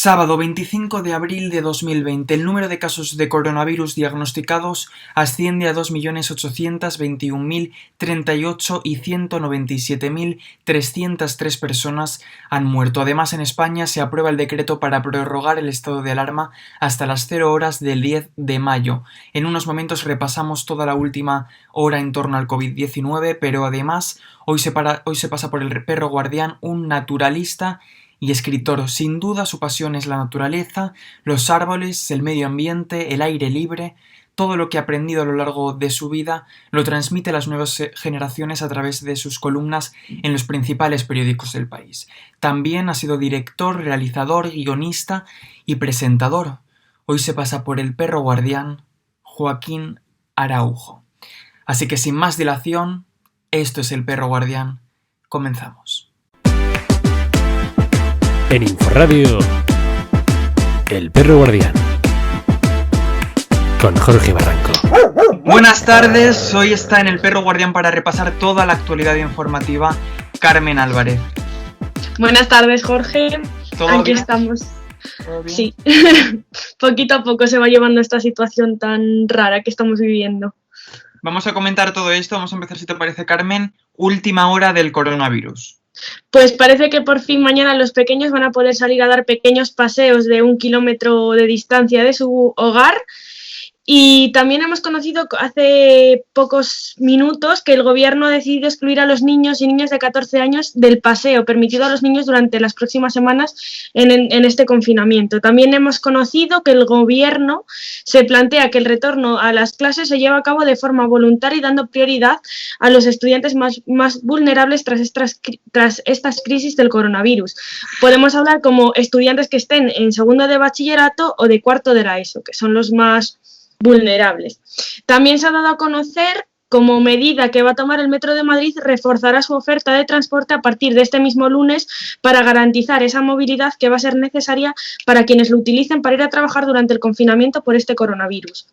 Sábado 25 de abril de 2020, el número de casos de coronavirus diagnosticados asciende a 2.821.038 y 197.303 personas han muerto. Además, en España se aprueba el decreto para prorrogar el estado de alarma hasta las 0 horas del 10 de mayo. En unos momentos repasamos toda la última hora en torno al COVID-19, pero además hoy se pasa por el perro guardián un naturalista y escritor. Sin duda su pasión es la naturaleza, los árboles, el medio ambiente, el aire libre. Todo lo que ha aprendido a lo largo de su vida lo transmite a las nuevas generaciones a través de sus columnas en los principales periódicos del país. También ha sido director, realizador, guionista y presentador. Hoy se pasa por el perro guardián Joaquín Araujo. Así que sin más dilación, esto es el perro guardián. Comenzamos. En Inforradio, El Perro Guardián, con Jorge Barranco. Buenas tardes, hoy está en El Perro Guardián para repasar toda la actualidad informativa Carmen Álvarez. Buenas tardes, Jorge. Aquí bien? Estamos. Sí, poquito a poco se va llevando esta situación tan rara que estamos viviendo. Vamos a comentar todo esto, vamos a empezar, si te parece, Carmen, última hora del coronavirus. Pues parece que por fin mañana los pequeños van a poder salir a dar pequeños paseos de 1 kilómetro de distancia de su hogar. Y también hemos conocido hace pocos minutos que el gobierno ha decidido excluir a los niños y niñas de 14 años del paseo permitido a los niños durante las próximas semanas en este confinamiento. También hemos conocido que el gobierno se plantea que el retorno a las clases se lleva a cabo de forma voluntaria y dando prioridad a los estudiantes más vulnerables tras estas crisis del coronavirus. Podemos hablar como estudiantes que estén en segundo de bachillerato o de cuarto de la ESO, que son los más vulnerables. También se ha dado a conocer, como medida que va a tomar el Metro de Madrid, reforzará su oferta de transporte a partir de este mismo lunes para garantizar esa movilidad que va a ser necesaria para quienes lo utilicen para ir a trabajar durante el confinamiento por este coronavirus.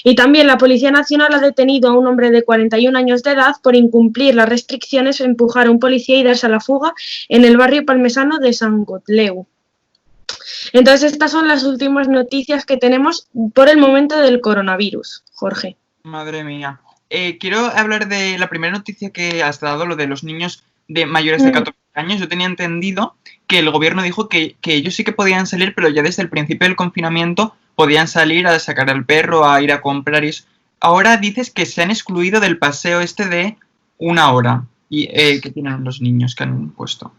Y también la Policía Nacional ha detenido a un hombre de 41 años de edad por incumplir las restricciones, empujar a un policía y darse a la fuga en el barrio palmesano de Sant Gotleu. Entonces estas son las últimas noticias que tenemos por el momento del coronavirus, Jorge. Madre mía. Quiero hablar de la primera noticia que has dado, lo de los niños de mayores de 14 años. Yo tenía entendido que el gobierno dijo que ellos sí que podían salir, pero ya desde el principio del confinamiento podían salir a sacar al perro, a ir a comprar y eso. Ahora dices que se han excluido del paseo este de 1 hora y que tienen los niños que han puesto.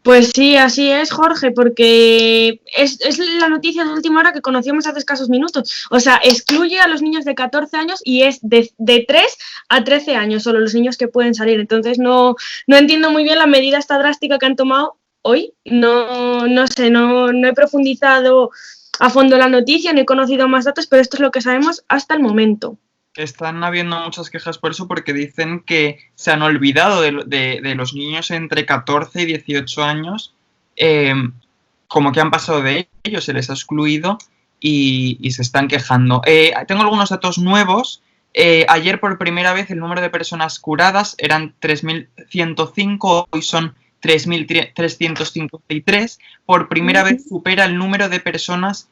Pues sí, así es, Jorge, porque es la noticia de última hora que conocíamos hace escasos minutos. O sea, excluye a los niños de 14 años y es de 3 a 13 años solo los niños que pueden salir. Entonces no entiendo muy bien la medida esta drástica que han tomado hoy. No sé, no he profundizado a fondo la noticia, no he conocido más datos, pero esto es lo que sabemos hasta el momento. Están habiendo muchas quejas por eso, porque dicen que se han olvidado de los niños entre 14 y 18 años, como que han pasado de ellos, se les ha excluido y se están quejando. Tengo algunos datos nuevos. Ayer por primera vez el número de personas curadas eran 3.105, hoy son 3.353. Por primera vez supera el número de personas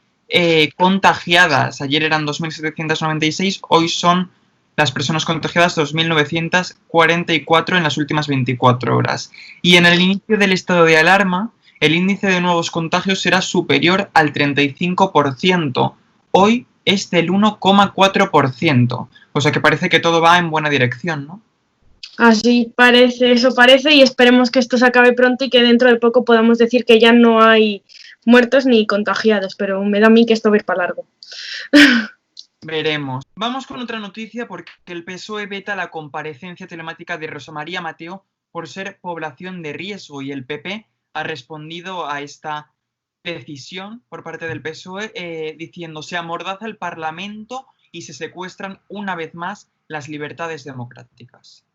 contagiadas. Ayer eran 2.796, hoy son las personas contagiadas 2.944 en las últimas 24 horas. Y en el inicio del estado de alarma, el índice de nuevos contagios era superior al 35%. Hoy es del 1,4%. O sea que parece que todo va en buena dirección, ¿no? Así parece, eso parece, y esperemos que esto se acabe pronto y que dentro de poco podamos decir que ya no hay muertos ni contagiados, pero me da a mí que esto va a ir para largo. Veremos. Vamos con otra noticia, porque el PSOE veta la comparecencia telemática de Rosa María Mateo por ser población de riesgo, y el PP ha respondido a esta decisión por parte del PSOE diciendo: se amordaza el Parlamento y se secuestran una vez más las libertades democráticas.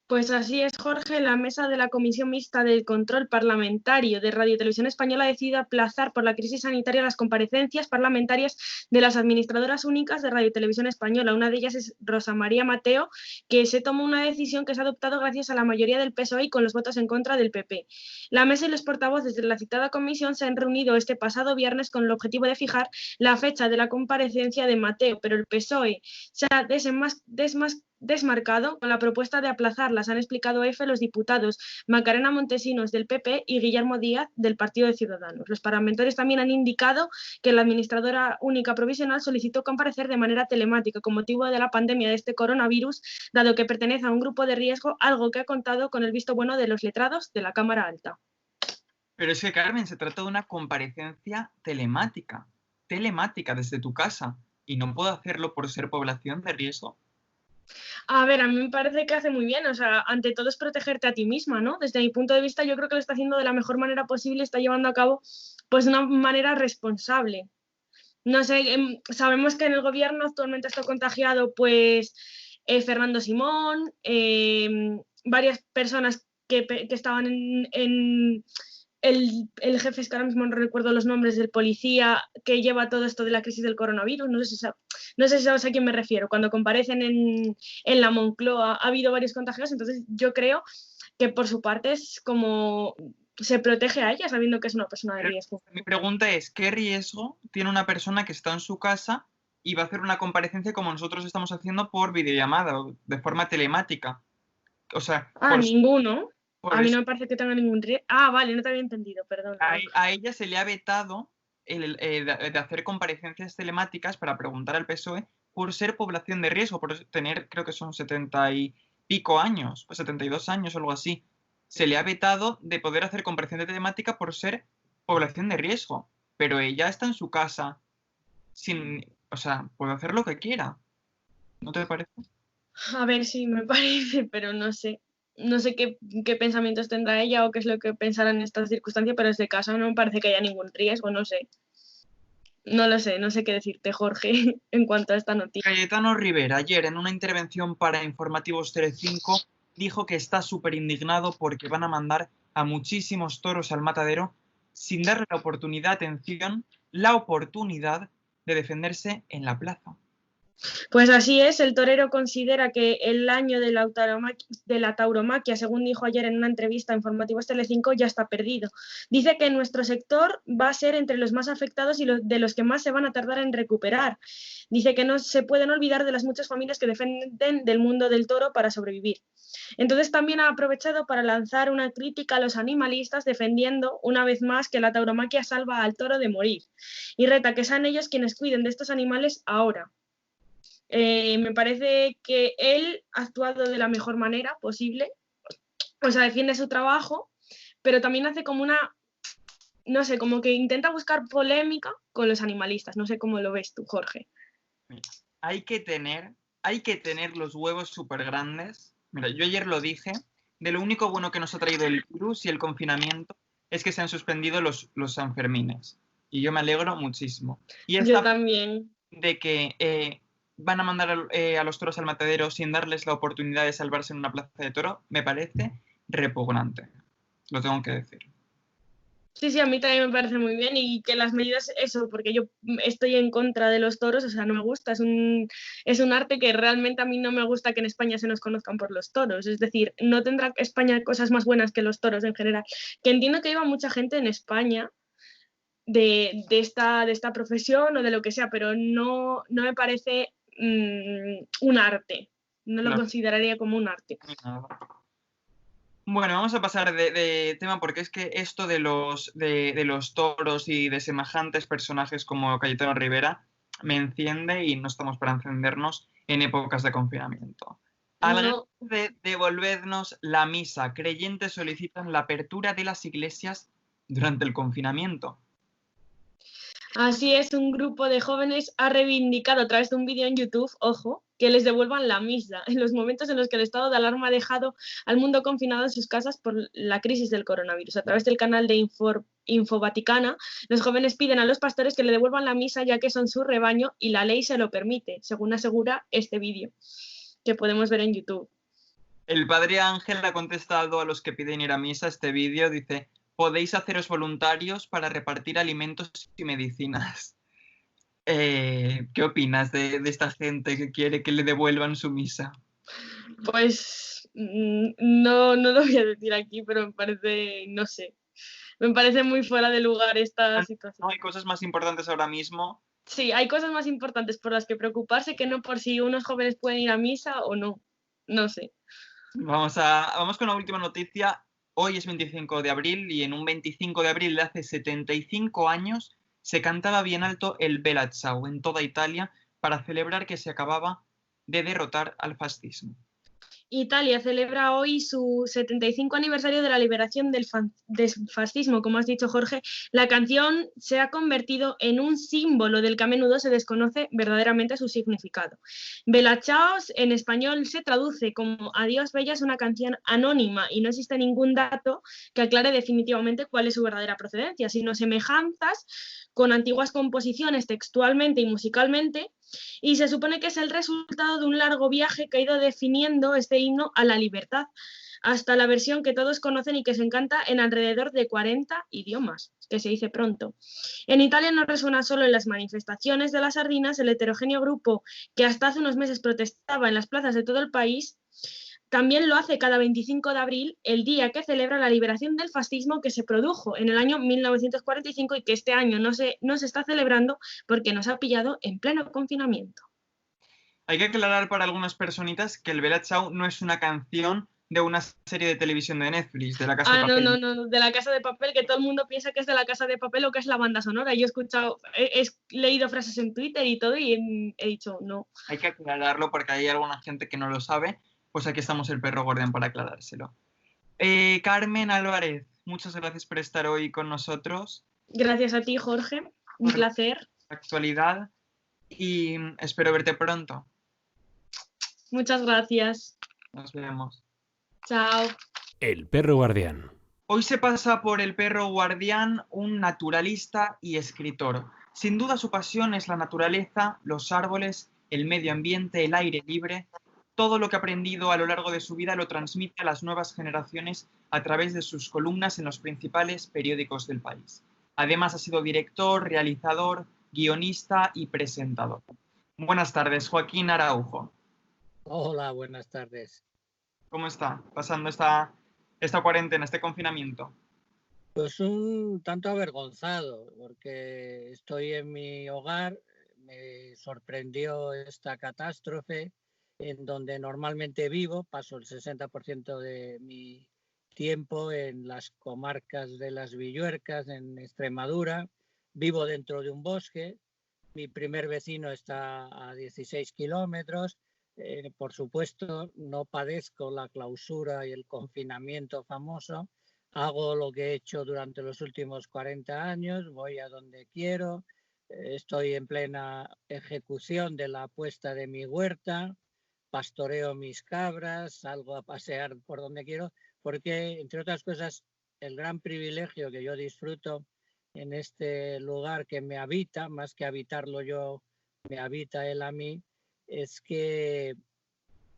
Pues así es, Jorge. La mesa de la Comisión Mixta del Control Parlamentario de Radio y Televisión Española ha decidido aplazar por la crisis sanitaria las comparecencias parlamentarias de las administradoras únicas de Radio y Televisión Española. Una de ellas es Rosa María Mateo, que se tomó una decisión que se ha adoptado gracias a la mayoría del PSOE y con los votos en contra del PP. La mesa y los portavoces de la citada comisión se han reunido este pasado viernes con el objetivo de fijar la fecha de la comparecencia de Mateo, pero el PSOE se ha desmarcado con la propuesta de aplazarlas, han explicado a EFE los diputados Macarena Montesinos del PP y Guillermo Díaz del Partido de Ciudadanos. Los parlamentarios también han indicado que la administradora única provisional solicitó comparecer de manera telemática con motivo de la pandemia de este coronavirus, dado que pertenece a un grupo de riesgo, algo que ha contado con el visto bueno de los letrados de la Cámara Alta. Pero es que, Carmen, se trata de una comparecencia telemática desde tu casa, y no puedo hacerlo por ser población de riesgo. A ver, a mí me parece que hace muy bien, o sea, ante todo es protegerte a ti misma, ¿no? Desde mi punto de vista yo creo que lo está haciendo de la mejor manera posible, está llevando a cabo pues de una manera responsable. No sé, sabemos que en el gobierno actualmente está contagiado pues Fernando Simón, varias personas que estaban en el jefe, es que ahora mismo no recuerdo los nombres del policía que lleva todo esto de la crisis del coronavirus, no sé si sabes a quién me refiero. Cuando comparecen en la Moncloa ha habido varios contagios, entonces yo creo que por su parte es como se protege a ella sabiendo que es una persona de riesgo. Mi pregunta es, ¿qué riesgo tiene una persona que está en su casa y va a hacer una comparecencia como nosotros estamos haciendo por videollamada o de forma telemática? O sea, ninguno. A mí no me parece que tenga ningún riesgo. Ah, vale, no te había entendido, perdón. A ella se le ha vetado de hacer comparecencias telemáticas para preguntar al PSOE por ser población de riesgo, por tener, creo que son 70 y pico años, o 72 años o algo así. Se le ha vetado de poder hacer comparecencia telemática por ser población de riesgo. Pero ella está en su casa, o sea, puede hacer lo que quiera. ¿No te parece? A ver, sí, me parece, pero no sé. No sé qué pensamientos tendrá ella o qué es lo que pensará en estas circunstancias, pero desde casa no me parece que haya ningún riesgo, no sé. No lo sé, no sé qué decirte, Jorge, en cuanto a esta noticia. Cayetano Rivera, ayer en una intervención para Informativos Telecinco, dijo que está súper indignado porque van a mandar a muchísimos toros al matadero sin darle la oportunidad de defenderse en la plaza. Pues así es, el torero considera que el año de la tauromaquia, según dijo ayer en una entrevista a Informativos Telecinco, ya está perdido. Dice que nuestro sector va a ser entre los más afectados y de los que más se van a tardar en recuperar. Dice que no se pueden olvidar de las muchas familias que dependen del mundo del toro para sobrevivir. Entonces también ha aprovechado para lanzar una crítica a los animalistas, defendiendo una vez más que la tauromaquia salva al toro de morir y reta que sean ellos quienes cuiden de estos animales ahora. Me parece que él ha actuado de la mejor manera posible, o sea, defiende su trabajo, pero también hace como no sé, como que intenta buscar polémica con los animalistas. No sé cómo lo ves tú, Jorge. Mira, hay que tener los huevos súper grandes. Mira, yo ayer lo dije, de lo único bueno que nos ha traído el virus y el confinamiento es que se han suspendido los Sanfermines. Y yo me alegro muchísimo. Y yo también. De que van a mandar a los toros al matadero sin darles la oportunidad de salvarse en una plaza de toro, me parece repugnante. Lo tengo que decir. Sí, a mí también me parece muy bien y que las medidas, eso, porque yo estoy en contra de los toros, o sea, no me gusta, es un arte que realmente a mí no me gusta que en España se nos conozcan por los toros, es decir, no tendrá España cosas más buenas que los toros en general, que entiendo que iba mucha gente en España de esta profesión o de lo que sea, pero no me parece un arte, no lo consideraría como un arte. Bueno, vamos a pasar de tema porque es que esto de los toros y de semejantes personajes como Cayetano Rivera me enciende y no estamos para encendernos en épocas de confinamiento. Al de devolvernos la misa, creyentes solicitan la apertura de las iglesias durante el confinamiento. Así es, un grupo de jóvenes ha reivindicado a través de un vídeo en YouTube, ojo, que les devuelvan la misa en los momentos en los que el estado de alarma ha dejado al mundo confinado en sus casas por la crisis del coronavirus. A través del canal de Info Vaticana, los jóvenes piden a los pastores que le devuelvan la misa ya que son su rebaño y la ley se lo permite, según asegura este vídeo que podemos ver en YouTube. El padre Ángel ha contestado a los que piden ir a misa este vídeo, dice, podéis haceros voluntarios para repartir alimentos y medicinas. ¿Qué opinas de esta gente que quiere que le devuelvan su misa? Pues no lo voy a decir aquí, pero me parece, no sé, me parece muy fuera de lugar esta situación. No hay cosas más importantes ahora mismo. Sí, hay cosas más importantes por las que preocuparse que no por si unos jóvenes pueden ir a misa o no. No sé. Vamos con la última noticia. Hoy es 25 de abril y en un 25 de abril de hace 75 años se cantaba bien alto el Bella Ciao en toda Italia para celebrar que se acababa de derrotar al fascismo. Italia celebra hoy su 75 aniversario de la liberación del fascismo, como has dicho, Jorge. La canción se ha convertido en un símbolo del que a menudo se desconoce verdaderamente su significado. Bella Ciao en español se traduce como Adiós Bella, es una canción anónima y no existe ningún dato que aclare definitivamente cuál es su verdadera procedencia, sino semejanzas con antiguas composiciones textualmente y musicalmente, y se supone que es el resultado de un largo viaje que ha ido definiendo este himno a la libertad, hasta la versión que todos conocen y que se encanta en alrededor de 40 idiomas, que se dice pronto. En Italia no resuena solo en las manifestaciones de las sardinas, el heterogéneo grupo que hasta hace unos meses protestaba en las plazas de todo el país, también lo hace cada 25 de abril, el día que celebra la liberación del fascismo que se produjo en el año 1945 y que este año no se está celebrando porque nos ha pillado en pleno confinamiento. Hay que aclarar para algunas personitas que el Bella Ciao no es una canción de una serie de televisión de Netflix, de La Casa de Papel. No, de La Casa de Papel, que todo el mundo piensa que es de La Casa de Papel o que es la banda sonora. Yo he escuchado, he leído frases en Twitter y todo y he dicho no. Hay que aclararlo porque hay alguna gente que no lo sabe, pues aquí estamos el perro guardián para aclarárselo. Carmen Álvarez, muchas gracias por estar hoy con nosotros. Gracias a ti, Jorge. Un placer. Actualidad y espero verte pronto. Muchas gracias. Nos vemos. Chao. El perro guardián. Hoy se pasa por el perro guardián un naturalista y escritor. Sin duda su pasión es la naturaleza, los árboles, el medio ambiente, el aire libre. Todo lo que ha aprendido a lo largo de su vida lo transmite a las nuevas generaciones a través de sus columnas en los principales periódicos del país. Además ha sido director, realizador, guionista y presentador. Buenas tardes, Joaquín Araujo. Hola, buenas tardes. ¿Cómo está pasando esta cuarentena, este confinamiento? Pues un tanto avergonzado, porque estoy en mi hogar, me sorprendió esta catástrofe en donde normalmente vivo, paso el 60% de mi tiempo en las comarcas de las Villuercas, en Extremadura, vivo dentro de un bosque, mi primer vecino está a 16 kilómetros. Por supuesto, no padezco la clausura y el confinamiento famoso. Hago lo que he hecho durante los últimos 40 años, voy a donde quiero, estoy en plena ejecución de la apuesta de mi huerta, pastoreo mis cabras, salgo a pasear por donde quiero, porque, entre otras cosas, el gran privilegio que yo disfruto en este lugar que me habita, más que habitarlo yo, me habita él a mí, es que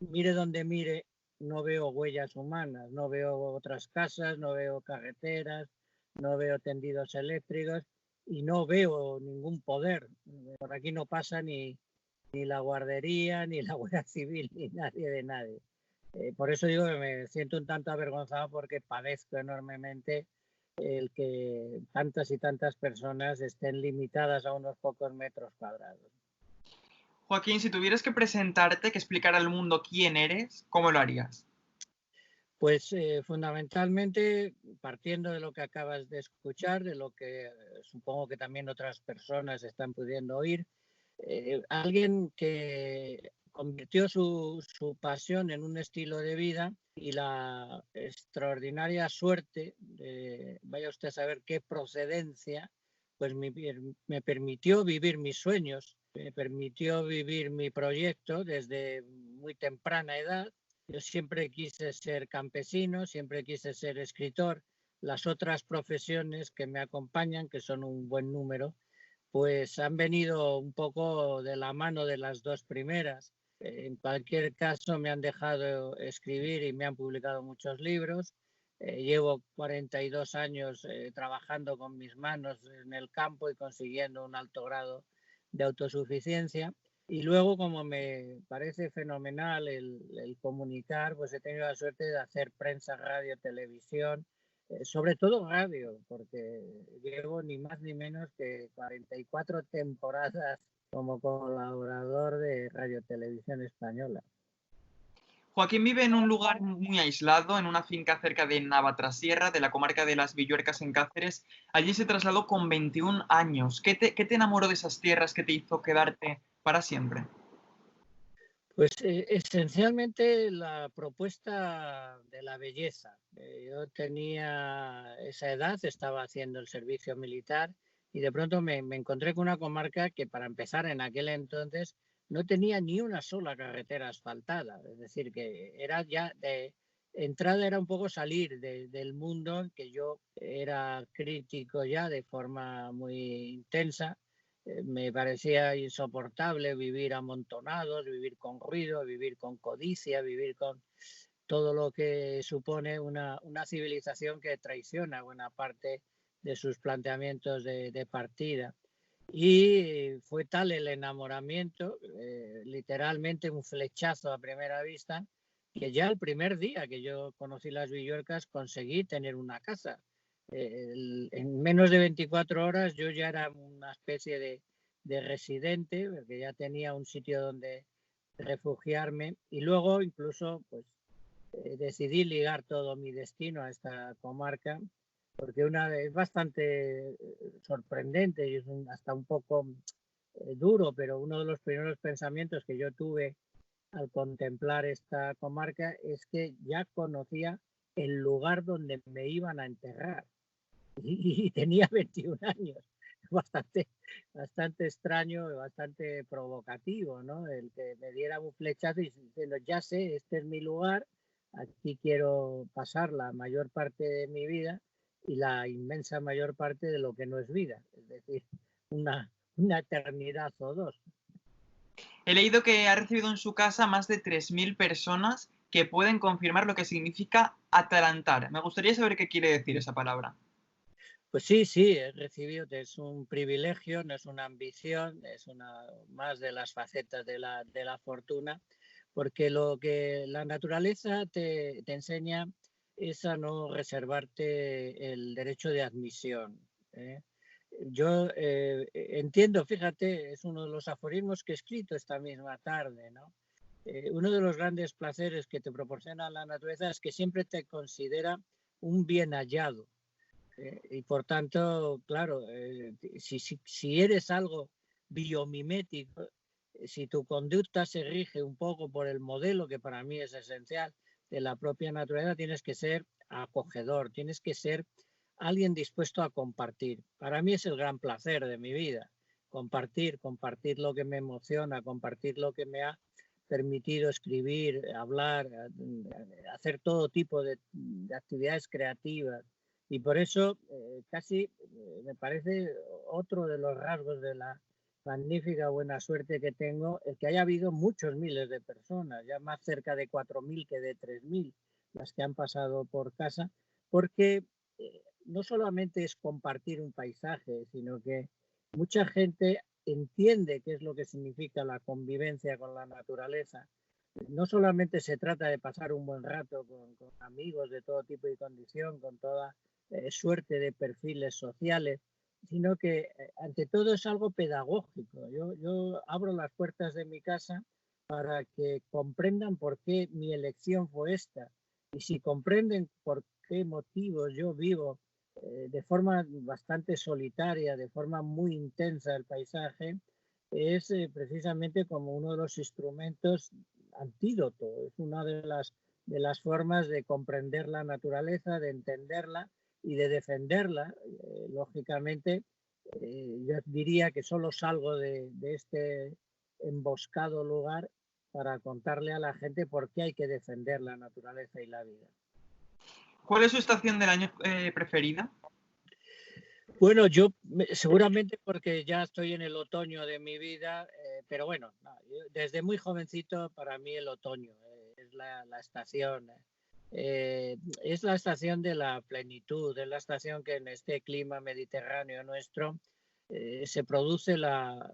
mire donde mire, no veo huellas humanas, no veo otras casas, no veo carreteras, no veo tendidos eléctricos y no veo ningún poder. Por aquí no pasa ni la guardería, ni la Guardia Civil, ni nadie de nadie. Por eso digo que me siento un tanto avergonzado porque padezco enormemente el que tantas y tantas personas estén limitadas a unos pocos metros cuadrados. Joaquín, si tuvieras que presentarte, que explicar al mundo quién eres, ¿cómo lo harías? Pues fundamentalmente partiendo de lo que acabas de escuchar, de lo que supongo que también otras personas están pudiendo oír, alguien que convirtió su pasión en un estilo de vida y la extraordinaria suerte de, vaya usted a saber qué procedencia, pues me permitió vivir mis sueños, me permitió vivir mi proyecto desde muy temprana edad. Yo siempre quise ser campesino, siempre quise ser escritor. Las otras profesiones que me acompañan, que son un buen número, pues han venido un poco de la mano de las dos primeras. En cualquier caso, me han dejado escribir y me han publicado muchos libros. Llevo 42 años trabajando con mis manos en el campo y consiguiendo un alto grado de autosuficiencia. Y luego, como me parece fenomenal el comunicar, pues he tenido la suerte de hacer prensa, radio, televisión, sobre todo radio, porque llevo ni más ni menos que 44 temporadas como colaborador de Radio Televisión Española. Joaquín vive en un lugar muy aislado, en una finca cerca de Navatrasierra, de la comarca de Las Villuercas en Cáceres. Allí se trasladó con 21 años. ¿Qué te enamoró de esas tierras que te hizo quedarte para siempre? Pues esencialmente la propuesta de la belleza. Yo tenía esa edad, estaba haciendo el servicio militar y de pronto me encontré con una comarca que, para empezar, en aquel entonces no tenía ni una sola carretera asfaltada. Es decir, que era ya de entrada, era un poco salir del mundo en que yo era crítico ya de forma muy intensa. Me parecía insoportable vivir amontonados, vivir con ruido, vivir con codicia, vivir con todo lo que supone una civilización que traiciona buena parte de sus planteamientos de partida. Y fue tal el enamoramiento, literalmente un flechazo a primera vista, que ya el primer día que yo conocí las Villuercas conseguí tener una casa. En menos de 24 horas yo ya era una especie de residente, porque ya tenía un sitio donde refugiarme, y luego incluso pues decidí ligar todo mi destino a esta comarca, porque es bastante sorprendente y es hasta un poco duro, pero uno de los primeros pensamientos que yo tuve al contemplar esta comarca es que ya conocía el lugar donde me iban a enterrar y tenía 21 años. Bastante extraño y bastante provocativo, ¿no? El que me diera un flechazo y diciendo, ya sé, este es mi lugar, aquí quiero pasar la mayor parte de mi vida y la inmensa mayor parte de lo que no es vida, es decir, una eternidad o dos. He leído que ha recibido en su casa más de 3.000 personas que pueden confirmar lo que significa atalantar. Me gustaría saber qué quiere decir esa palabra. Pues sí, he recibido, es un privilegio, no es una ambición, es una más de las facetas de la fortuna, porque lo que la naturaleza te enseña es a no reservarte el derecho de admisión. Yo entiendo, fíjate, es uno de los aforismos que he escrito esta misma tarde, ¿no? Uno de los grandes placeres que te proporciona la naturaleza es que siempre te considera un bien hallado. Y por tanto, claro, si eres algo biomimético, si tu conducta se rige un poco por el modelo, que para mí es esencial, de la propia naturaleza, tienes que ser acogedor, tienes que ser alguien dispuesto a compartir. Para mí es el gran placer de mi vida, compartir lo que me emociona, compartir lo que me ha permitido escribir, hablar, hacer todo tipo de actividades creativas. Y por eso casi me parece otro de los rasgos de la magnífica buena suerte que tengo, el que haya habido muchos miles de personas, ya más cerca de 4.000 que de 3.000 las que han pasado por casa, porque no solamente es compartir un paisaje, sino que mucha gente entiende qué es lo que significa la convivencia con la naturaleza. No solamente se trata de pasar un buen rato con amigos de todo tipo y condición, con toda suerte de perfiles sociales, sino que ante todo es algo pedagógico. Yo abro las puertas de mi casa para que comprendan por qué mi elección fue esta. Y si comprenden por qué motivos yo vivo de forma bastante solitaria, de forma muy intensa el paisaje, es precisamente como uno de los instrumentos antídoto, es una de las formas de comprender la naturaleza, de entenderla y de defenderla. Lógicamente, yo diría que solo salgo de este emboscado lugar para contarle a la gente por qué hay que defender la naturaleza y la vida. ¿Cuál es su estación del año preferida? Bueno, yo seguramente porque ya estoy en el otoño de mi vida, pero bueno, no, desde muy jovencito para mí el otoño es la estación. Es la estación de la plenitud, es la estación que en este clima mediterráneo nuestro se produce la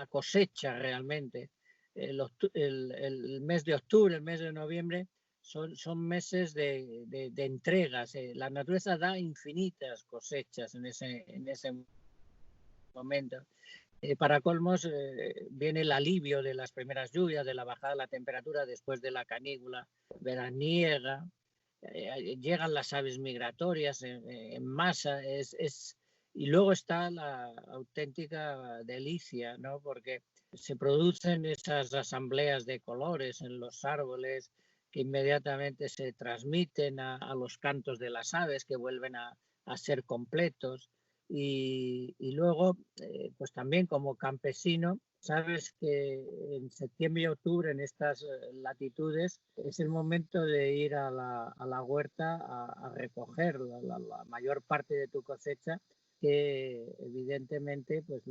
cosecha realmente. El mes de octubre, el mes de noviembre, son meses de entregas. La naturaleza da infinitas cosechas en ese momento. Para colmos, viene el alivio de las primeras lluvias, de la bajada de la temperatura después de la canícula veraniega. Llegan las aves migratorias en masa. Y luego está la auténtica delicia, ¿no? Porque se producen esas asambleas de colores en los árboles que inmediatamente se transmiten a los cantos de las aves que vuelven a ser completos. Y luego, pues también como campesino, sabes que en septiembre y octubre en estas latitudes es el momento de ir a la huerta a recoger la mayor parte de tu cosecha, que evidentemente pues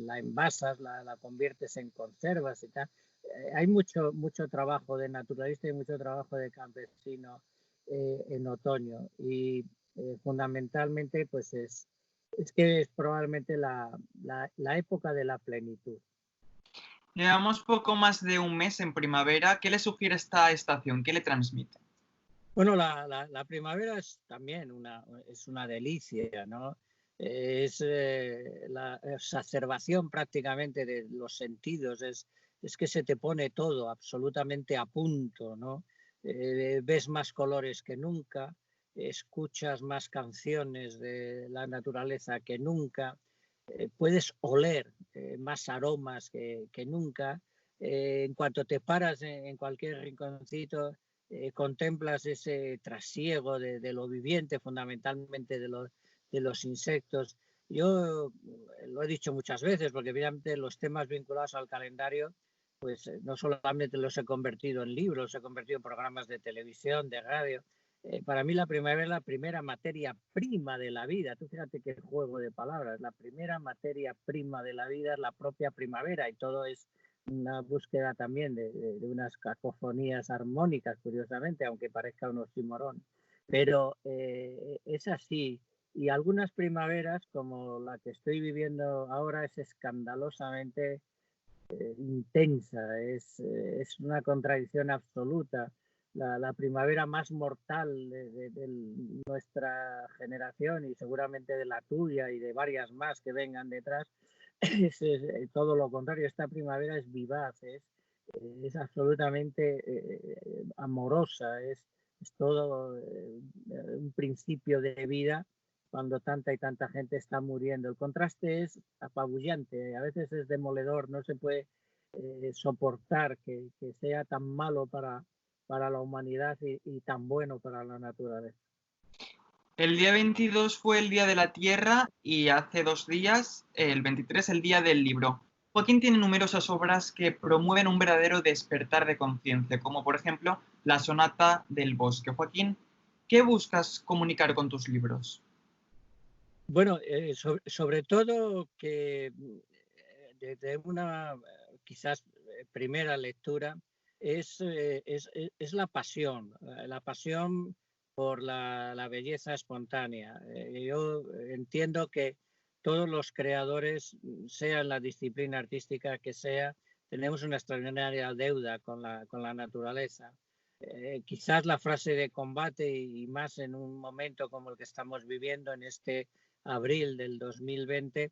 la envasas, la conviertes en conservas y tal. Hay mucho trabajo de naturalista y mucho trabajo de campesino en otoño, y fundamentalmente pues es que es probablemente la época de la plenitud. Llevamos poco más de un mes en primavera. ¿Qué le sugiere esta estación? ¿Qué le transmite? Bueno, la primavera es también es una delicia, ¿no? Es la exacerbación prácticamente de los sentidos, es que se te pone todo absolutamente a punto, ¿no? Ves más colores que nunca, escuchas más canciones de la naturaleza que nunca, puedes oler más aromas que nunca. En cuanto te paras en cualquier rinconcito, contemplas ese trasiego de lo viviente, fundamentalmente de los insectos. Yo lo he dicho muchas veces, porque obviamente los temas vinculados al calendario, pues no solamente los he convertido en libros, he convertido en programas de televisión, de radio. Para mí la primavera es la primera materia prima de la vida. Tú fíjate qué juego de palabras. La primera materia prima de la vida es la propia primavera, y todo es una búsqueda también de unas cacofonías armónicas, curiosamente, aunque parezca un oxímoron. Pero es así. Y algunas primaveras, como la que estoy viviendo ahora, es escandalosamente intensa, es una contradicción absoluta. La primavera más mortal de nuestra generación, y seguramente de la tuya y de varias más que vengan detrás, es todo lo contrario. Esta primavera es vivaz, es absolutamente amorosa, es todo un principio de vida cuando tanta y tanta gente está muriendo. El contraste es apabullante, a veces es demoledor, no se puede soportar que sea tan malo para la humanidad y tan bueno para la naturaleza. El día 22 fue el Día de la Tierra y hace 2 días, el 23, el Día del Libro. Joaquín tiene numerosas obras que promueven un verdadero despertar de conciencia, como por ejemplo la Sonata del Bosque. Joaquín, ¿qué buscas comunicar con tus libros? Bueno, sobre todo que desde una quizás primera lectura es la pasión por la belleza espontánea. Yo entiendo que todos los creadores, sea la disciplina artística que sea, tenemos una extraordinaria deuda con la naturaleza. Quizás la frase de combate, y más en un momento como el que estamos viviendo en este abril del 2020,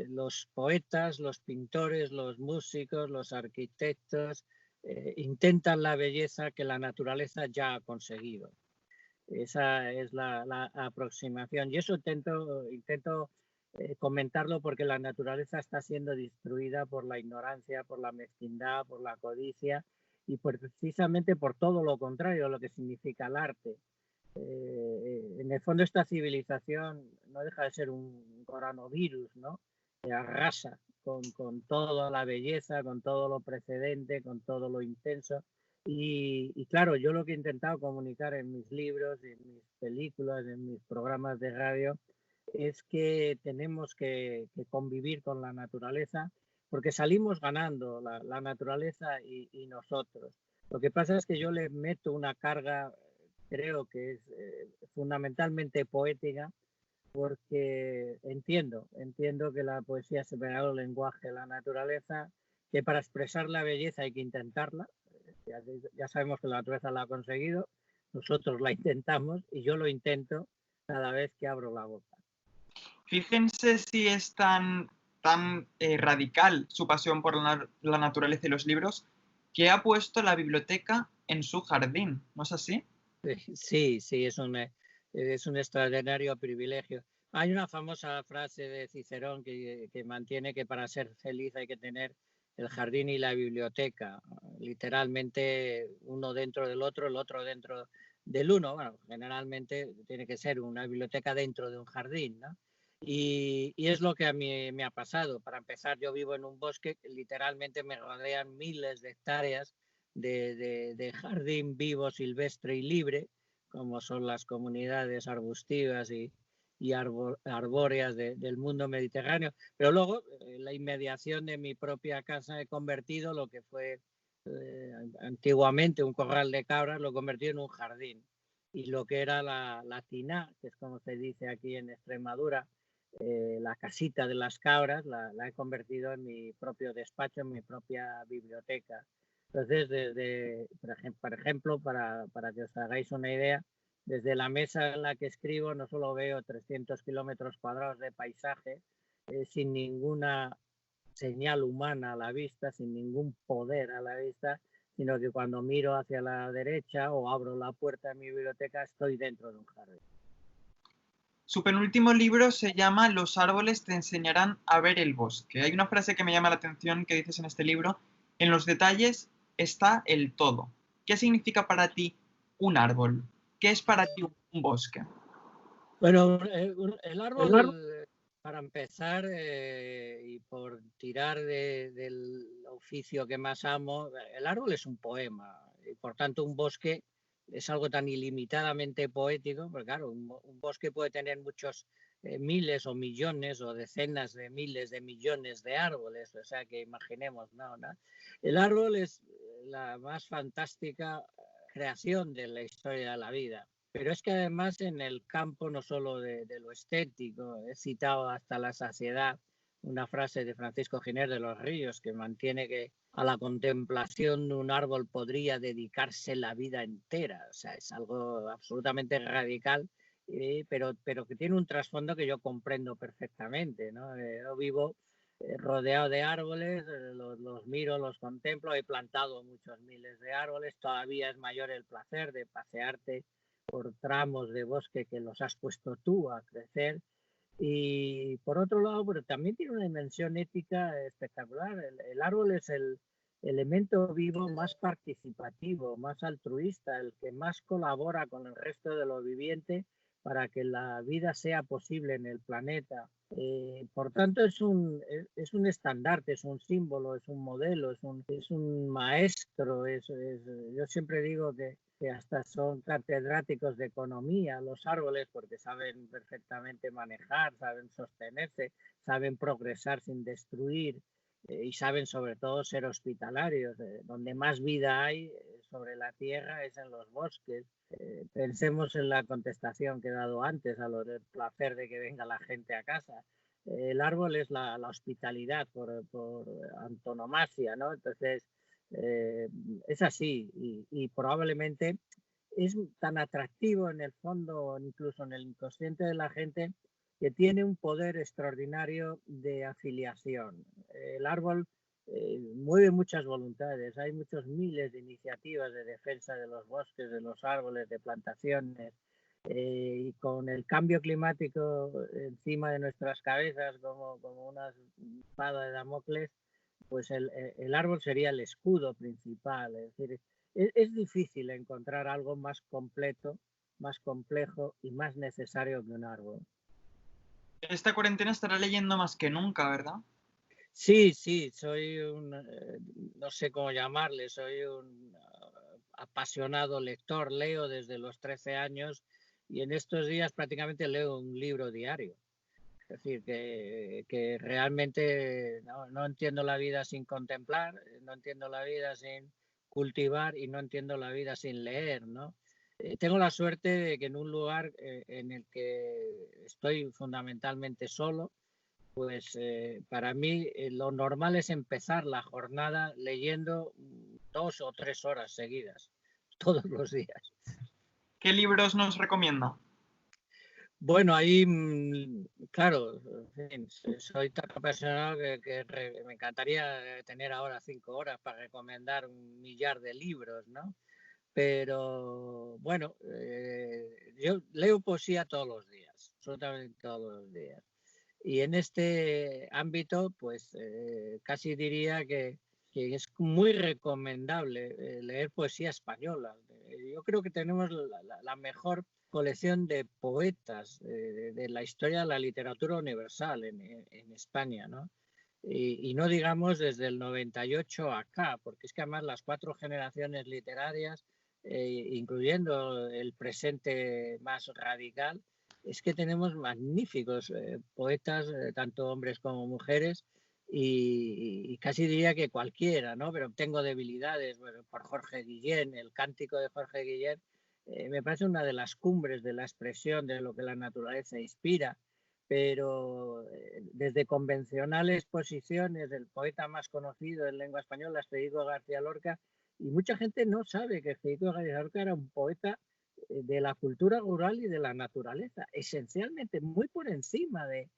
los poetas, los pintores, los músicos, los arquitectos intentan la belleza que la naturaleza ya ha conseguido. Esa es la aproximación, y eso intento comentarlo, porque la naturaleza está siendo destruida por la ignorancia, por la mezquindad, por la codicia, y precisamente por todo lo contrario, lo que significa el arte. En el fondo esta civilización no deja de ser un coronavirus, ¿no? Que arrasa con toda la belleza, con todo lo precedente, con todo lo intenso. Y claro, yo lo que he intentado comunicar en mis libros, en mis películas, en mis programas de radio, es que tenemos que convivir con la naturaleza, porque salimos ganando la naturaleza y nosotros. Lo que pasa es que yo le meto una carga, creo que es fundamentalmente poética, porque entiendo que la poesía es el verdadero lenguaje de la naturaleza, que para expresar la belleza hay que intentarla. Ya sabemos que la naturaleza la ha conseguido, nosotros la intentamos y yo lo intento cada vez que abro la boca. Fíjense si es tan radical su pasión por la naturaleza y los libros, que ha puesto la biblioteca en su jardín, ¿no es así? Sí, es un extraordinario privilegio. Hay una famosa frase de Cicerón que mantiene que para ser feliz hay que tener el jardín y la biblioteca, literalmente uno dentro del otro, el otro dentro del uno. Bueno, generalmente tiene que ser una biblioteca dentro de un jardín, ¿no? Y es lo que a mí me ha pasado. Para empezar, yo vivo en un bosque, literalmente me rodean miles de hectáreas de jardín vivo, silvestre y libre, como son las comunidades arbustivas y arbóreas del mundo mediterráneo. Pero luego, la inmediación de mi propia casa he convertido lo que fue antiguamente un corral de cabras, lo he convertido en un jardín. Y lo que era la tiná, que es como se dice aquí en Extremadura, la casita de las cabras, la he convertido en mi propio despacho, en mi propia biblioteca. Entonces, por ejemplo, para que os hagáis una idea, desde la mesa en la que escribo no solo veo 300 kilómetros cuadrados de paisaje, sin ninguna señal humana a la vista, sin ningún poder a la vista, sino que cuando miro hacia la derecha o abro la puerta de mi biblioteca estoy dentro de un jardín. Su penúltimo libro se llama Los árboles te enseñarán a ver el bosque. Hay una frase que me llama la atención que dices en este libro: en los detalles está el todo. ¿Qué significa para ti un árbol? ¿Qué es para ti un bosque? Bueno, el árbol, para empezar, y por tirar del oficio que más amo, el árbol es un poema y por tanto un bosque es algo tan ilimitadamente poético, porque claro, un bosque puede tener muchos miles o millones o decenas de miles de millones de árboles, o sea que imaginemos, ¿no? El árbol es la más fantástica creación de la historia de la vida. Pero es que además en el campo no solo de lo estético, he citado hasta la saciedad una frase de Francisco Giner de los Ríos que mantiene que a la contemplación de un árbol podría dedicarse la vida entera. O sea, es algo absolutamente radical, pero que tiene un trasfondo que yo comprendo perfectamente, ¿no? Yo vivo rodeado de árboles, los miro, los contemplo, he plantado muchos miles de árboles, todavía es mayor el placer de pasearte por tramos de bosque que los has puesto tú a crecer. Y por otro lado, pero también tiene una dimensión ética espectacular. El árbol es el elemento vivo más participativo, más altruista, el que más colabora con el resto de lo viviente para que la vida sea posible en el planeta. Por tanto, es un estandarte, es un símbolo, es un modelo, es un maestro. Yo siempre digo que hasta son catedráticos de economía los árboles porque saben perfectamente manejar, saben sostenerse, saben progresar sin destruir y saben sobre todo ser hospitalarios. Donde más vida hay sobre la tierra es en los bosques. Pensemos en la contestación que he dado antes a lo del placer de que venga la gente a casa. El árbol es la hospitalidad por antonomasia, ¿no? Entonces, es así y probablemente es tan atractivo en el fondo, incluso en el inconsciente de la gente, que tiene un poder extraordinario de afiliación. El árbol mueve muchas voluntades, hay muchos miles de iniciativas de defensa de los bosques, de los árboles, de plantaciones, y con el cambio climático encima de nuestras cabezas como una espada de Damocles, pues el árbol sería el escudo principal. Es decir, es difícil encontrar algo más completo, más complejo y más necesario que un árbol. Esta cuarentena estará leyendo más que nunca, ¿verdad? Sí, soy no sé cómo llamarle, soy un apasionado lector, leo desde los 13 años y en estos días prácticamente leo un libro diario. Es decir, que realmente no entiendo la vida sin contemplar, no entiendo la vida sin cultivar y no entiendo la vida sin leer, ¿no? Tengo la suerte de que en un lugar en el que estoy fundamentalmente solo, pues para mí lo normal es empezar la jornada leyendo 2 o 3 horas seguidas, todos los días. ¿Qué libros nos recomienda? Bueno, ahí, claro, en fin, soy tan apasionado que me encantaría tener ahora 5 horas para recomendar 1 millar de libros, ¿no? Pero bueno, yo leo poesía todos los días, absolutamente todos los días. Y en este ámbito, pues casi diría que es muy recomendable leer poesía española. Yo creo que tenemos la mejor colección de poetas de la historia de la literatura universal en España, ¿no? Y no digamos desde el 98 acá, porque es que además las 4 generaciones literarias, incluyendo el presente más radical, es que tenemos magníficos poetas, tanto hombres como mujeres, y casi diría que cualquiera, ¿no? Pero tengo debilidades por Jorge Guillén, el cántico de Jorge Guillén, me parece una de las cumbres de la expresión de lo que la naturaleza inspira, pero desde convencionales posiciones del poeta más conocido en lengua española, Federico García Lorca, y mucha gente no sabe que Federico García Lorca era un poeta de la cultura rural y de la naturaleza, esencialmente muy por encima de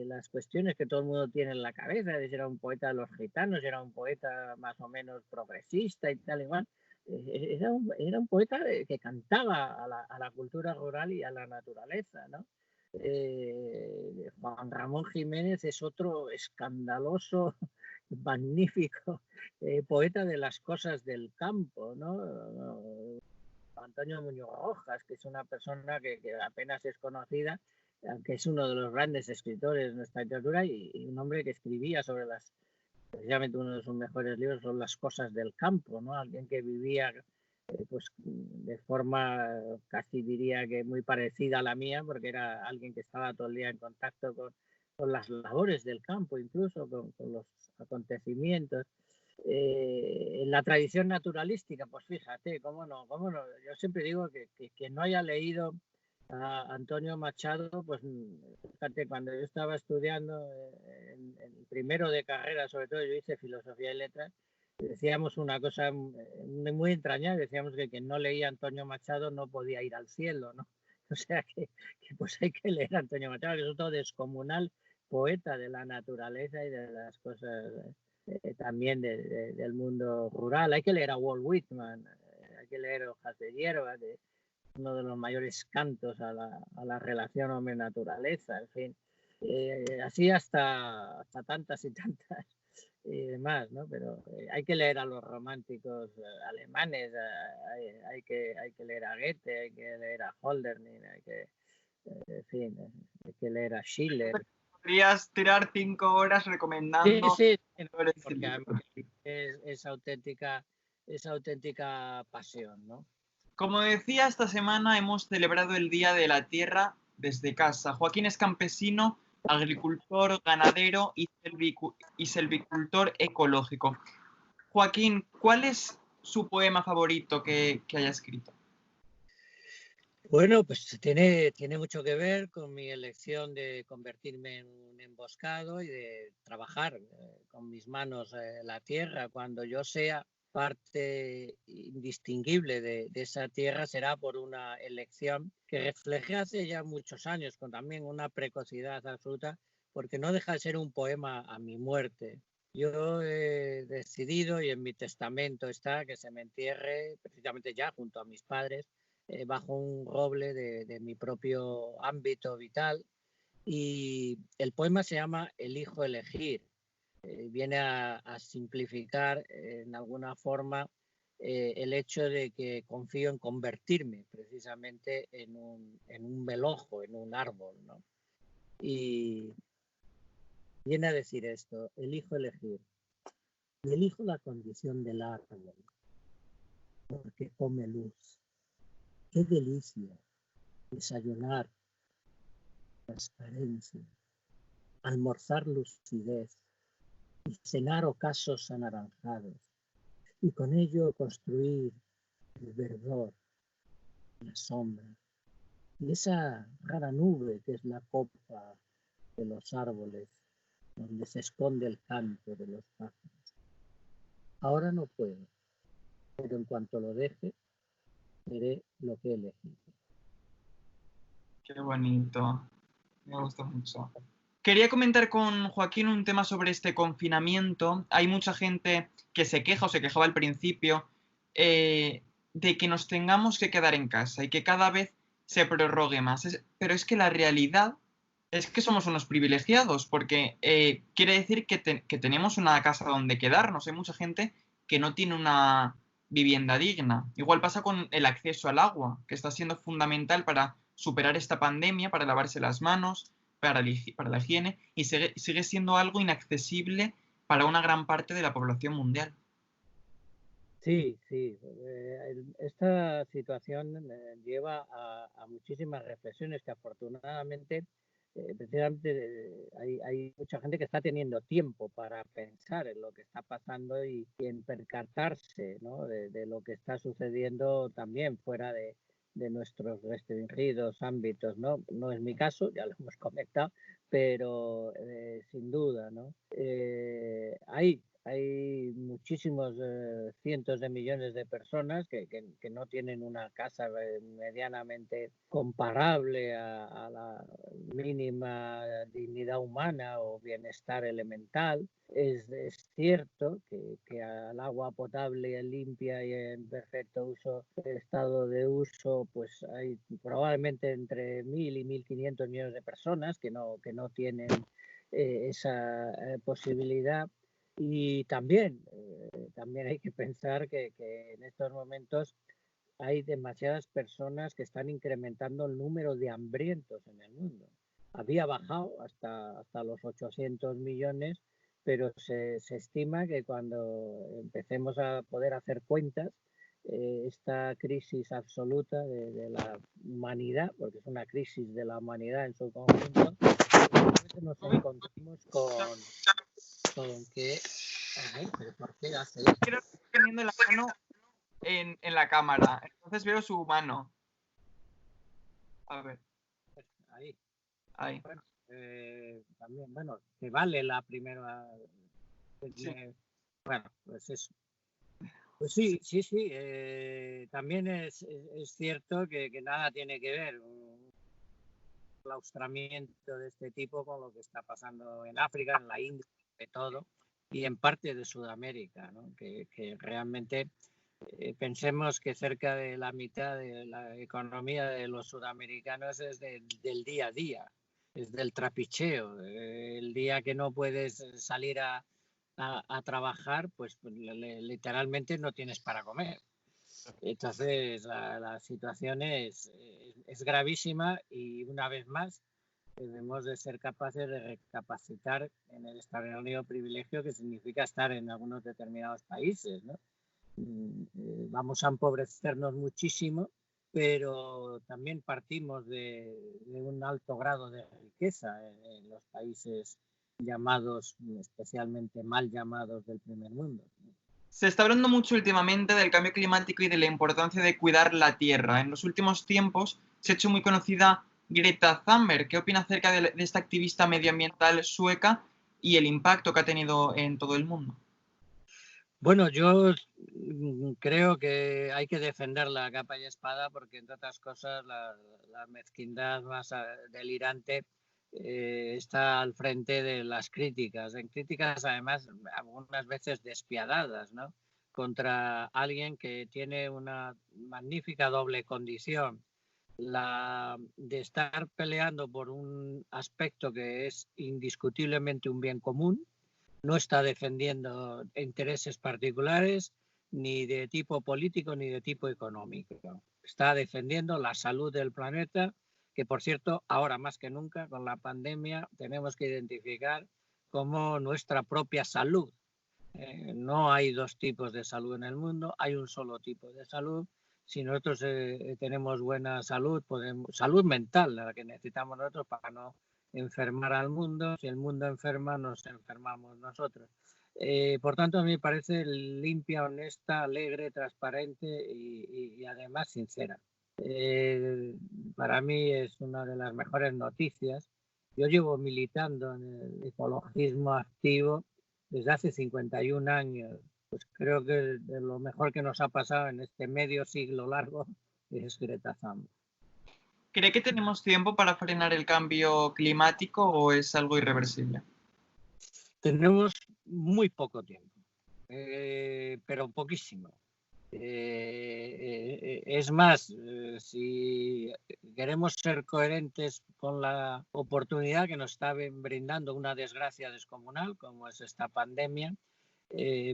las cuestiones que todo el mundo tiene en la cabeza, de si era un poeta de los gitanos, era un poeta más o menos progresista y tal igual. Era un poeta que cantaba a la cultura rural y a la naturaleza, ¿no? Juan Ramón Jiménez es otro escandaloso, magnífico poeta de las cosas del campo, ¿no? Antonio Muñoz Rojas, que es una persona que apenas es conocida, que es uno de los grandes escritores de nuestra literatura y un hombre que escribía sobre precisamente uno de sus mejores libros son Las cosas del campo, ¿no? Alguien que vivía pues de forma casi diría que muy parecida a la mía, porque era alguien que estaba todo el día en contacto con las labores del campo, incluso con los acontecimientos. En la tradición naturalística, pues fíjate, cómo no. Yo siempre digo que quien no haya leído a Antonio Machado, pues fíjate, cuando yo estaba estudiando en primero de carrera, sobre todo yo hice filosofía y letras, decíamos una cosa muy entrañable, decíamos que quien no leía a Antonio Machado no podía ir al cielo, ¿no? O sea que pues hay que leer a Antonio Machado, que es otro descomunal poeta de la naturaleza y de las cosas también del mundo rural. Hay que leer a Walt Whitman, hay que leer Hojas de hierba, uno de los mayores cantos a la relación hombre-naturaleza, en fin. Así hasta tantas y tantas y demás, ¿no? Pero hay que leer a los románticos alemanes, hay que leer a Goethe, hay que leer a Hölderlin, en fin, hay que leer a Schiller. Podrías tirar 5 horas recomendando. Sí, porque a mí es auténtica pasión, ¿no? Como decía, esta semana hemos celebrado el Día de la Tierra desde casa. Joaquín es campesino, agricultor, ganadero y selvicultor ecológico. Joaquín, ¿cuál es su poema favorito que haya escrito? Bueno, pues tiene mucho que ver con mi elección de convertirme en un emboscado y de trabajar con mis manos la tierra. Cuando yo sea parte indistinguible de esa tierra será por una elección que reflejé hace ya muchos años con también una precocidad absoluta, porque no deja de ser un poema a mi muerte. Yo he decidido, y en mi testamento está, que se me entierre precisamente ya junto a mis padres, bajo un roble de mi propio ámbito vital. Y el poema se llama Elijo elegir. Viene a simplificar en alguna forma el hecho de que confío en convertirme precisamente en un melojo, en un árbol, ¿no? Y viene a decir esto: elijo elegir. Y elijo la condición del árbol, porque come luz. Qué delicia desayunar transparencia, almorzar lucidez y cenar ocasos anaranjados, y con ello construir el verdor, la sombra, y esa rara nube que es la copa de los árboles, donde se esconde el canto de los pájaros. Ahora no puedo, pero en cuanto lo deje, veré lo que he elegido. Qué bonito. Me gusta mucho. Quería comentar con Joaquín un tema sobre este confinamiento. Hay mucha gente que se queja o se quejaba al principio de que nos tengamos que quedar en casa y que cada vez se prorrogue más. Pero es que la realidad es que somos unos privilegiados porque quiere decir que tenemos una casa donde quedarnos. Hay mucha gente que no tiene una vivienda digna. Igual pasa con el acceso al agua, que está siendo fundamental para superar esta pandemia, para lavarse las manos, para la higiene, y sigue siendo algo inaccesible para una gran parte de la población mundial. Sí, sí. Esta situación lleva a muchísimas reflexiones que afortunadamente, precisamente hay mucha gente que está teniendo tiempo para pensar en lo que está pasando y en percatarse, ¿no?, de lo que está sucediendo también fuera de nuestros restringidos ámbitos, ¿no? No es mi caso, ya lo hemos comentado, pero sin duda, ¿no? Hay muchísimos cientos de millones de personas que no tienen una casa medianamente comparable a la mínima dignidad humana o bienestar elemental. Es cierto que al agua potable, limpia y en perfecto estado de uso, pues hay probablemente entre 1.000 y 1.500 millones de personas que no tienen esa posibilidad. Y también hay que pensar que en estos momentos hay demasiadas personas que están incrementando el número de hambrientos en el mundo. Había bajado hasta los 800 millones, pero se estima que cuando empecemos a poder hacer cuentas, esta crisis absoluta de la humanidad, porque es una crisis de la humanidad en su conjunto, nos encontramos con que... Ay, ¿pero por qué hace eso? Quiero teniendo la mano en la cámara, entonces veo su mano. A ver, Ahí. ahí. Bueno, también, bueno, que vale la primera. Sí. Bueno, pues eso. Pues sí. También es cierto que nada tiene que ver un claustramiento de este tipo con lo que está pasando en África, en la India, de todo, y en parte de Sudamérica, ¿no? Que realmente pensemos que cerca de la mitad de la economía de los sudamericanos es del día a día, es del trapicheo. El día que no puedes salir a trabajar, pues literalmente no tienes para comer. Entonces la situación es gravísima y una vez más debemos de ser capaces de recapacitar en el extraordinario privilegio que significa estar en algunos determinados países, ¿no? Vamos a empobrecernos muchísimo, pero también partimos de un alto grado de riqueza en los países llamados, especialmente mal llamados, del primer mundo. Se está hablando mucho últimamente del cambio climático y de la importancia de cuidar la tierra. En los últimos tiempos se ha hecho muy conocida Greta Thunberg. ¿Qué opina acerca de esta activista medioambiental sueca y el impacto que ha tenido en todo el mundo? Bueno, yo creo que hay que defenderla a capa y espada porque, entre otras cosas, la mezquindad más delirante está al frente de las críticas, en críticas además algunas veces despiadadas, ¿no?, contra alguien que tiene una magnífica doble condición, la de estar peleando por un aspecto que es indiscutiblemente un bien común. No está defendiendo intereses particulares ni de tipo político ni de tipo económico. Está defendiendo la salud del planeta, que por cierto, ahora más que nunca con la pandemia tenemos que identificar como nuestra propia salud. No hay dos tipos de salud en el mundo, hay un solo tipo de salud si nosotros tenemos buena salud, salud mental, la que necesitamos nosotros para no enfermar al mundo. Si el mundo enferma, nos enfermamos nosotros. Por tanto, a mí me parece limpia, honesta, alegre, transparente y además sincera. Para mí es una de las mejores noticias. Yo llevo militando en el ecologismo activo desde hace 51 años. Pues creo que de lo mejor que nos ha pasado en este medio siglo largo es Greta Thunberg. ¿Cree que tenemos tiempo para frenar el cambio climático o es algo irreversible? Tenemos muy poco tiempo, pero poquísimo. Es más, si queremos ser coherentes con la oportunidad que nos está brindando una desgracia descomunal como es esta pandemia,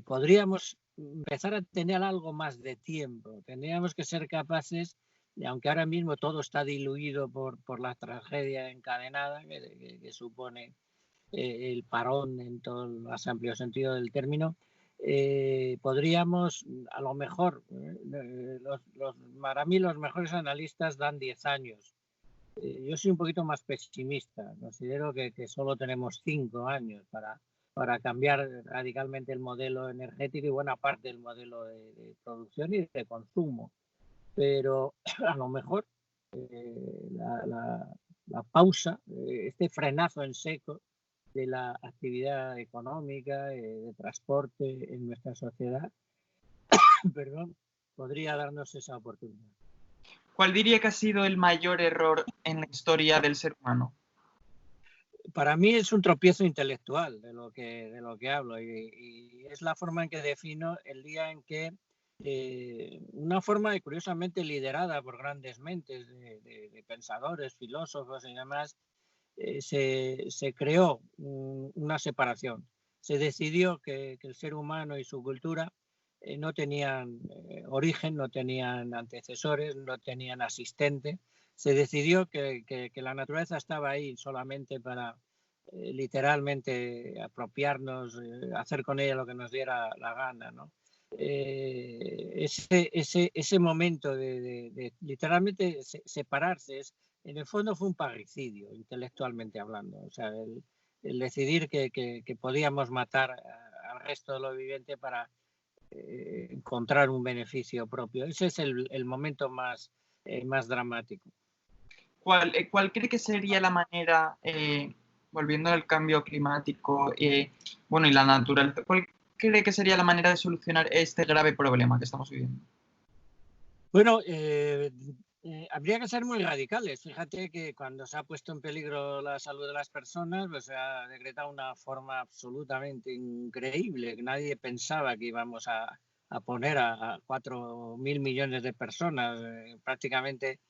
podríamos empezar a tener algo más de tiempo. Tendríamos que ser capaces, y aunque ahora mismo todo está diluido por la tragedia encadenada que supone el parón en todo el más amplio sentido del término, podríamos, a lo mejor, para mí los mejores analistas dan 10 años. Yo soy un poquito más pesimista, considero que solo tenemos 5 años para cambiar radicalmente el modelo energético y buena parte del modelo de producción y de consumo. Pero a lo mejor la pausa, este frenazo en seco de la actividad económica, de transporte en nuestra sociedad, perdón, podría darnos esa oportunidad. ¿Cuál diría que ha sido el mayor error en la historia del ser humano? Para mí es un tropiezo intelectual de lo que hablo y es la forma en que defino el día en que una forma curiosamente liderada por grandes mentes de pensadores, filósofos y demás, se creó una separación. Se decidió que el ser humano y su cultura no tenían origen, no tenían antecesores, no tenían asistente. Se decidió que la naturaleza estaba ahí solamente para literalmente apropiarnos, hacer con ella lo que nos diera la gana, ¿no? Ese momento de literalmente separarse en el fondo fue un parricidio, intelectualmente hablando. O sea, el decidir que podíamos matar al resto de lo viviente para encontrar un beneficio propio. Ese es el momento más dramático. ¿Cuál cree que sería la manera, volviendo al cambio climático, y la naturaleza, cuál cree que sería la manera de solucionar este grave problema que estamos viviendo? Bueno, habría que ser muy radicales. Fíjate que cuando se ha puesto en peligro la salud de las personas, pues se ha decretado una forma absolutamente increíble. Nadie pensaba que íbamos a poner a 4.000 millones de personas prácticamente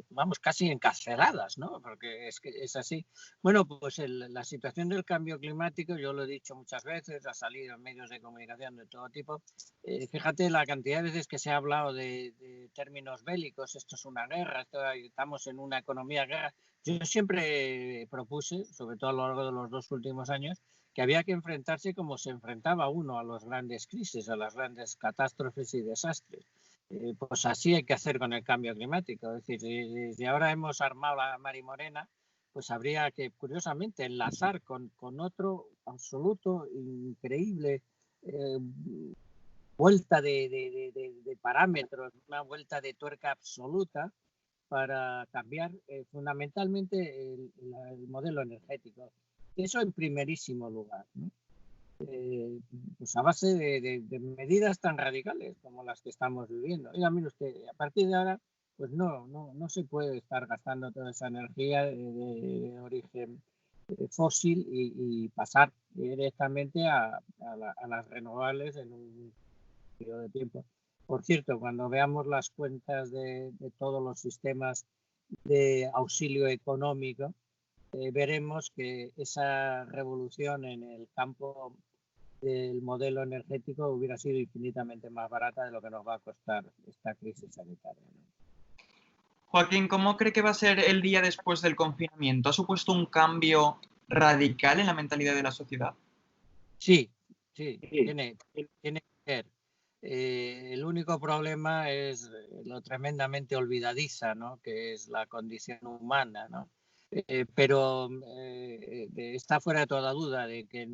vamos, casi encarceladas, ¿no? Porque es así. Bueno, pues la situación del cambio climático, yo lo he dicho muchas veces, ha salido en medios de comunicación de todo tipo. Fíjate la cantidad de veces que se ha hablado de términos bélicos, esto es una guerra, estamos en una economía guerra. Yo siempre propuse, sobre todo a lo largo de los 2 últimos años, que había que enfrentarse como se enfrentaba uno a las grandes crisis, a las grandes catástrofes y desastres. Pues así hay que hacer con el cambio climático. Es decir, si ahora hemos armado la Marimorena, pues habría que, curiosamente, enlazar con otro absoluto, increíble vuelta de parámetros, una vuelta de tuerca absoluta para cambiar fundamentalmente el modelo energético. Eso en primerísimo lugar, ¿no? Pues a base de medidas tan radicales como las que estamos viviendo. Oiga, mire usted, a partir de ahora, pues no se puede estar gastando toda esa energía de origen fósil y pasar directamente a las renovables en un periodo de tiempo. Por cierto, cuando veamos las cuentas de todos los sistemas de auxilio económico, veremos que esa revolución en el campo del modelo energético hubiera sido infinitamente más barata de lo que nos va a costar esta crisis sanitaria, ¿no? Joaquín, ¿cómo cree que va a ser el día después del confinamiento? ¿Ha supuesto un cambio radical en la mentalidad de la sociedad? Sí, tiene que ser. El único problema es lo tremendamente olvidadiza, ¿no? Que es la condición humana, ¿no? Pero está fuera de toda duda de que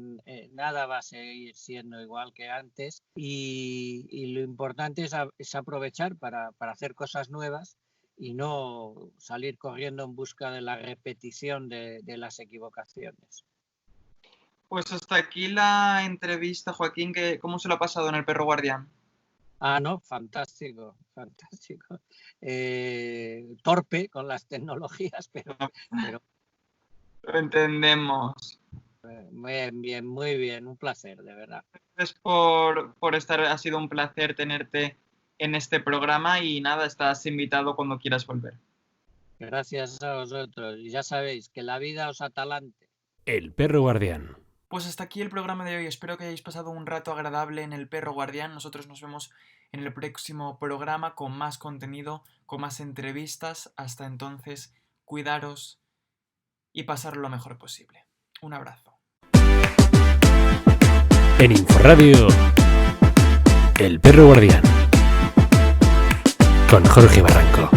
nada va a seguir siendo igual que antes y lo importante es aprovechar para hacer cosas nuevas y no salir corriendo en busca de la repetición de las equivocaciones. Pues hasta aquí la entrevista, Joaquín, ¿cómo se lo ha pasado en el Perro Guardián? No, fantástico. Torpe con las tecnologías, pero Lo entendemos. muy bien, un placer, de verdad. Gracias por estar, ha sido un placer tenerte en este programa y nada, estás invitado cuando quieras volver. Gracias a vosotros. Y ya sabéis, que la vida os atalante. El Perro Guardián. Pues hasta aquí el programa de hoy. Espero que hayáis pasado un rato agradable en el Perro Guardián. Nosotros nos vemos en el próximo programa con más contenido, con más entrevistas. Hasta entonces, cuidaros y pasar lo mejor posible. Un abrazo. En Inforradio, El Perro Guardián. Con Jorge Barranco.